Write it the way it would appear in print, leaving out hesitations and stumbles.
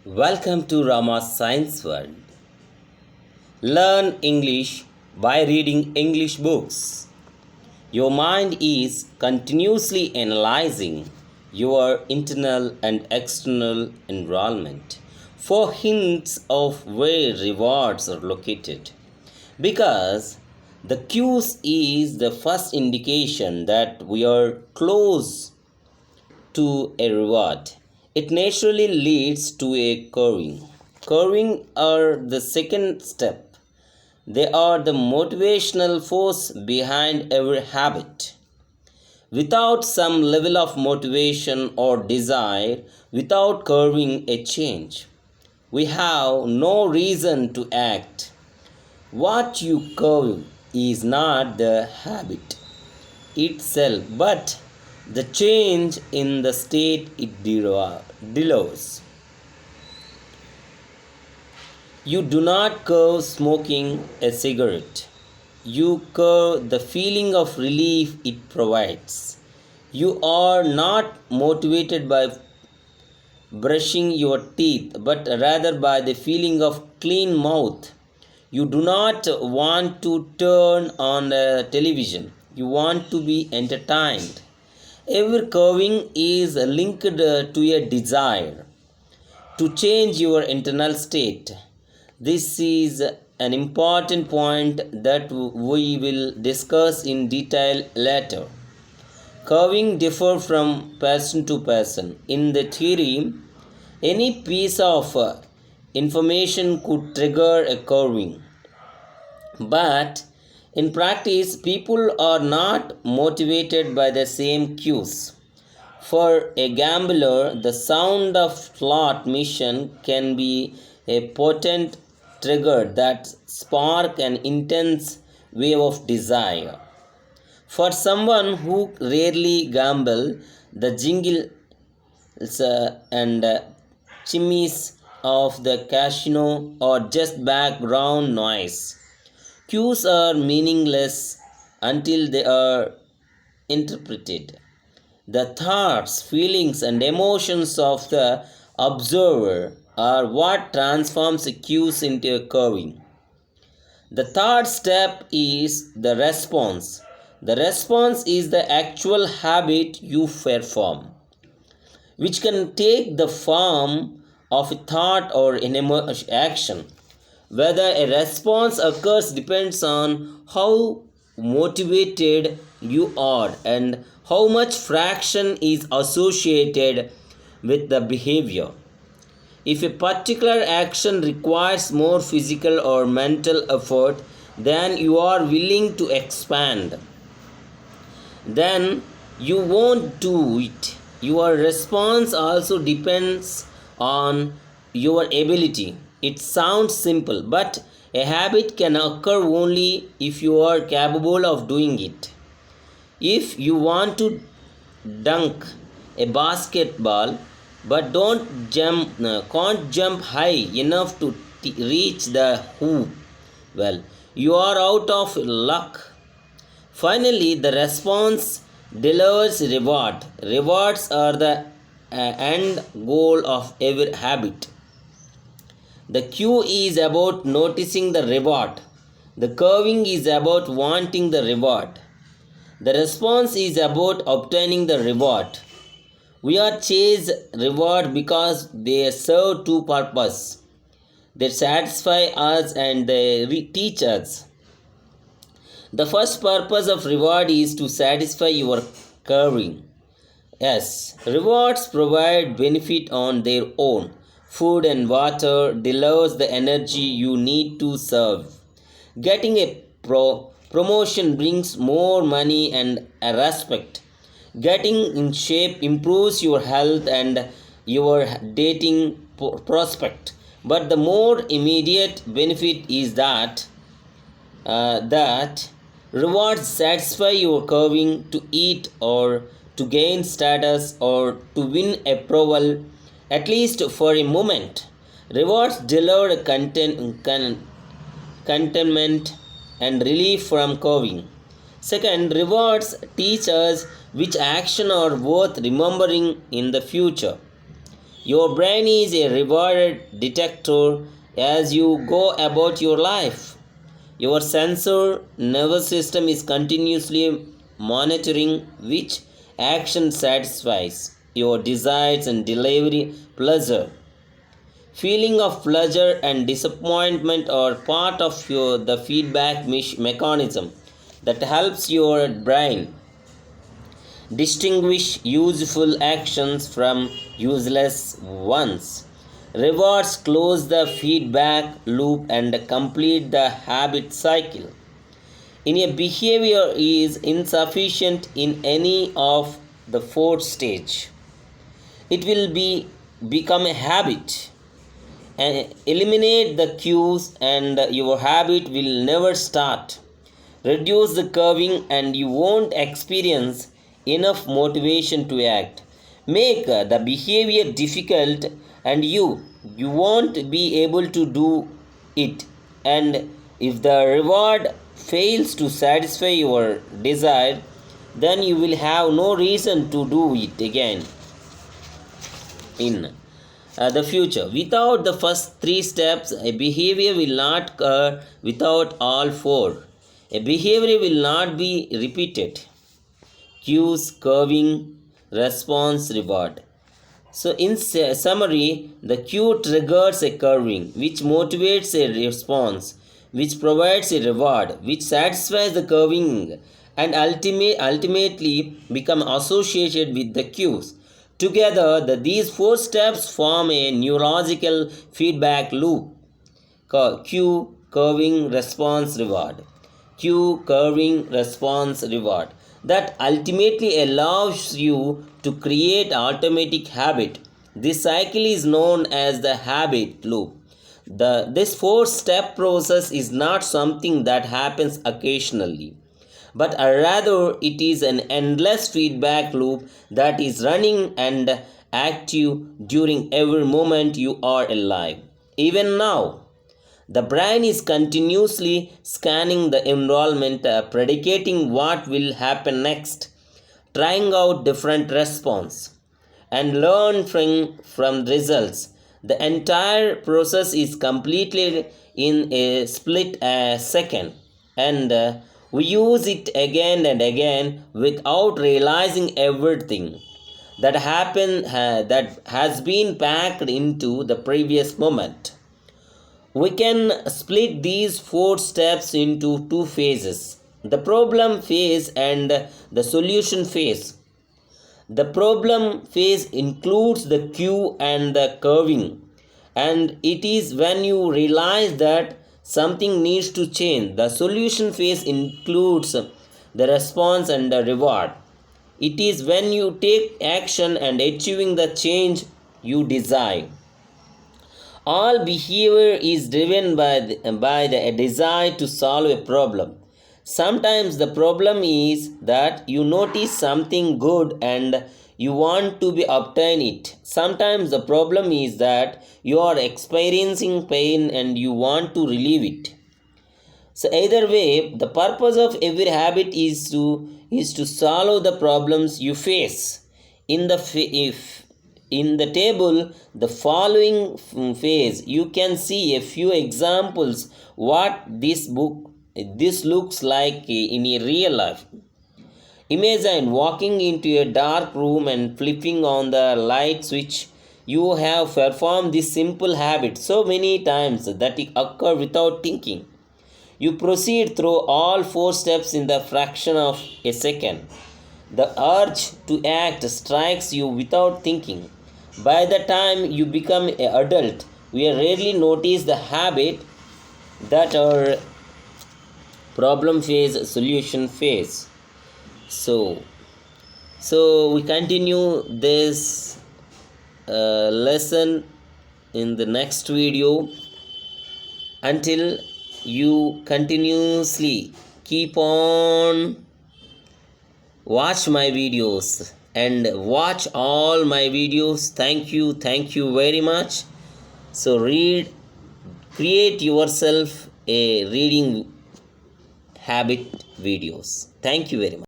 Welcome to Rama's Science World. Learn English by reading English books. Your mind is continuously analyzing your internal and external environment for hints of where rewards are located. Because the cues is the first indication that we are close to a reward. It naturally leads to a curving. Curving are the second step. They are the motivational force behind every habit. Without some level of motivation or desire, without curving a change, we have no reason to act. What you curve is not the habit itself, but the change in the state it delivers. You do not curve smoking a cigarette. You curve the feeling of relief it provides. You are not motivated by brushing your teeth, but rather by the feeling of clean mouth. You do not want to turn on the television. You want to be entertained. Every curving is linked to a desire to change your internal state. This is an important point that we will discuss in detail later. Curving differ from person to person. In the theory, any piece of information could trigger a curving. But in practice, people are not motivated by the same cues. For a gambler, the sound of slot machine can be a potent trigger that spark an intense wave of desire. For someone who rarely gamble, the jingles and chimneys of the casino are just background noise. Cues are meaningless until they are interpreted. The thoughts, feelings, and emotions of the observer are what transforms the cues into a curving. The third step is the response. The response is the actual habit you perform, which can take the form of a thought or an action. Whether a response occurs depends on how motivated you are and how much fraction is associated with the behavior. If a particular action requires more physical or mental effort than you are willing to expand, then you won't do it. Your response also depends on your ability. It sounds simple, but a habit can occur only if you are capable of doing it. If you want to dunk a basketball but can't jump high enough to reach the hoop, well, you are out of luck. Finally, the response delivers reward. Rewards are the end goal of every habit. The cue is about noticing the reward. The curving is about wanting the reward. The response is about obtaining the reward. We are chase reward because they serve two purposes. They satisfy us and they teach us. The first purpose of reward is to satisfy your craving. Yes, rewards provide benefit on their own. Food and water delivers the energy you need to serve. Getting a promotion brings more money and a respect. Getting in shape improves your health and your dating prospect. But the more immediate benefit is that rewards satisfy your craving to eat or to gain status or to win approval, at least for a moment. Rewards deliver contentment and relief from craving. Second, rewards teach us which action are worth remembering in the future. Your brain is a reward detector as you go about your life. Your sensor nervous system is continuously monitoring which action satisfies your desires and delivery pleasure. Feeling of pleasure and disappointment are part of the feedback mechanism that helps your brain distinguish useful actions from useless ones. Rewards close the feedback loop and complete the habit cycle. In a behavior is insufficient in any of the four stage, it will become a habit. And eliminate the cues and your habit will never start. Reduce the curving and you won't experience enough motivation to act. Make the behavior difficult and you won't be able to do it. And if the reward fails to satisfy your desire, then you will have no reason to do it again in the future. Without the first three steps, a behavior will not occur. Without all four, a behavior will not be repeated. Cues, curving, response, reward. So, in summary, the cue triggers a curving, which motivates a response, which provides a reward, which satisfies the curving, and ultimately become associated with the cues. Together, these four steps form a neurological feedback loop. Cue, curving, response, reward. Cue, curving, response, reward. That ultimately allows you to create automatic habit. This cycle is known as the habit loop. This four-step process is not something that happens occasionally, but rather it is an endless feedback loop that is running and active during every moment you are alive. Even now, the brain is continuously scanning the environment, predicating what will happen next, trying out different response, and learn from results. The entire process is completed in a split second, and we use it again and again without realizing everything that has been packed into the previous moment. We can split these four steps into two phases: the problem phase and the solution phase. The problem phase includes the cue and the curving, and it is when you realize that something needs to change. The solution phase includes the response and the reward. It is when you take action and achieving the change you desire. All behavior is driven by the desire to solve a problem. Sometimes the problem is that you notice something good and you want to be obtain it. Sometimes the problem is that you are experiencing pain and you want to relieve it. So either way, the purpose of every habit is to solve the problems you face. In the if in the table, the following phase, you can see a few examples what this looks like in a real life. Imagine walking into a dark room and flipping on the light switch. You have performed this simple habit so many times that it occurs without thinking. You proceed through all four steps in the fraction of a second. The urge to act strikes you without thinking. By the time you become an adult, we rarely notice the habit that are problem phase, solution phase. So, we continue this lesson in the next video. Until you continuously keep on watch my videos and watch all my videos. Thank you very much. So create yourself a reading habit videos. Thank you very much.